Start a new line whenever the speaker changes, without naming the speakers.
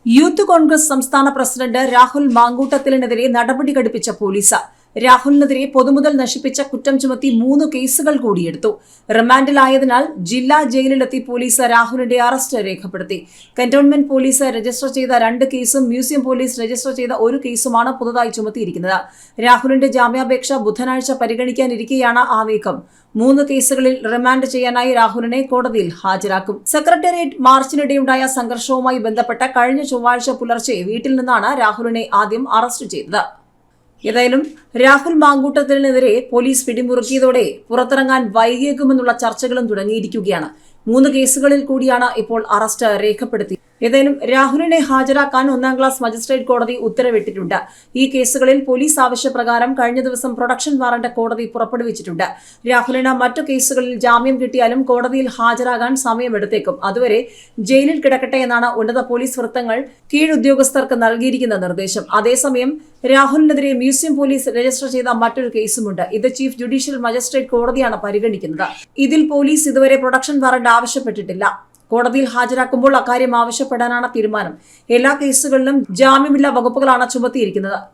Youth Congress സംസ്ഥാന president Rahul മാങ്കൂട്ടത്തിലിനെതിരെ നടപടി ഘടിപ്പിച്ച പോലീസ് രാഹുലിനെതിരെ പൊതുമുതൽ നശിപ്പിച്ച കുറ്റം ചുമത്തി 3 കേസുകൾ കൂടിയെടുത്തു. റിമാൻഡിലായതിനാൽ ജില്ലാ ജയിലിലെത്തി പോലീസ് രാഹുലിന്റെ അറസ്റ്റ് രേഖപ്പെടുത്തി. കന്റോൺമെന്റ് പോലീസ് രജിസ്റ്റർ ചെയ്ത 2 കേസും മ്യൂസിയം പോലീസ് രജിസ്റ്റർ ചെയ്ത 1 കേസുമാണ് പുതുതായി ചുമത്തിയിരിക്കുന്നത്. രാഹുലിന്റെ ജാമ്യാപേക്ഷ ബുധനാഴ്ച പരിഗണിക്കാനിരിക്കെയാണ് ആ നീക്കം. 3 കേസുകളിൽ റിമാൻഡ് ചെയ്യാനായി രാഹുലിനെ കോടതിയിൽ ഹാജരാക്കും. സെക്രട്ടേറിയറ്റ് മാർച്ചിനിടെയുണ്ടായ സംഘർഷവുമായി ബന്ധപ്പെട്ട് കഴിഞ്ഞ ചൊവ്വാഴ്ച പുലർച്ചെ വീട്ടിൽ നിന്നാണ് രാഹുലിനെ ആദ്യം അറസ്റ്റ് ചെയ്തത്. ഏതായാലും രാഹുൽ മാങ്കൂട്ടത്തിനെതിരെ പോലീസ് പിടിമുറുക്കിയതോടെ പുറത്തിറങ്ങാൻ വൈകിയേക്കുമെന്നുള്ള ചർച്ചകളും തുടങ്ങിയിരിക്കുകയാണ്. 3 കേസുകളിൽ കൂടിയാണ് ഇപ്പോൾ അറസ്റ്റ് രേഖപ്പെടുത്തിയത്. ഏതായാലും രാഹുലിനെ ഹാജരാക്കാൻ 1-ാം ക്ലാസ് മജിസ്ട്രേറ്റ് കോടതി ഉത്തരവിട്ടിട്ടുണ്ട്. ഈ കേസുകളിൽ പോലീസ് ആവശ്യപ്രകാരം കഴിഞ്ഞ ദിവസം പ്രൊഡക്ഷൻ വാറന്റ് കോടതി പുറപ്പെടുവിച്ചിട്ടുണ്ട്. രാഹുലിന് മറ്റു കേസുകളിൽ ജാമ്യം കിട്ടിയാലും കോടതിയിൽ ഹാജരാകാൻ സമയമെടുത്തേക്കും. അതുവരെ ജയിലിൽ കിടക്കട്ടെ എന്നാണ് ഉന്നത പോലീസ് വൃത്തങ്ങൾ കീഴുദ്യോഗസ്ഥർക്ക് നൽകിയിരിക്കുന്ന നിർദ്ദേശം. അതേസമയം രാഹുലിനെതിരെ മ്യൂസിയം പോലീസ് രജിസ്റ്റർ ചെയ്ത മറ്റൊരു കേസുമുണ്ട്. ഇത് ചീഫ് ജുഡീഷ്യൽ മജിസ്ട്രേറ്റ് കോടതിയാണ് പരിഗണിക്കുന്നത്. ഇതിൽ പോലീസ് ഇതുവരെ പ്രൊഡക്ഷൻ വാറന്റ് ആവശ്യപ്പെട്ടിട്ടില്ല. കോടതിയിൽ ഹാജരാക്കുമ്പോൾ അക്കാര്യം ആവശ്യപ്പെടാനാണ് തീരുമാനം. എല്ലാ കേസുകളിലും ജാമ്യമില്ലാ വകുപ്പുകളാണ് ചുമത്തിയിരിക്കുന്നത്.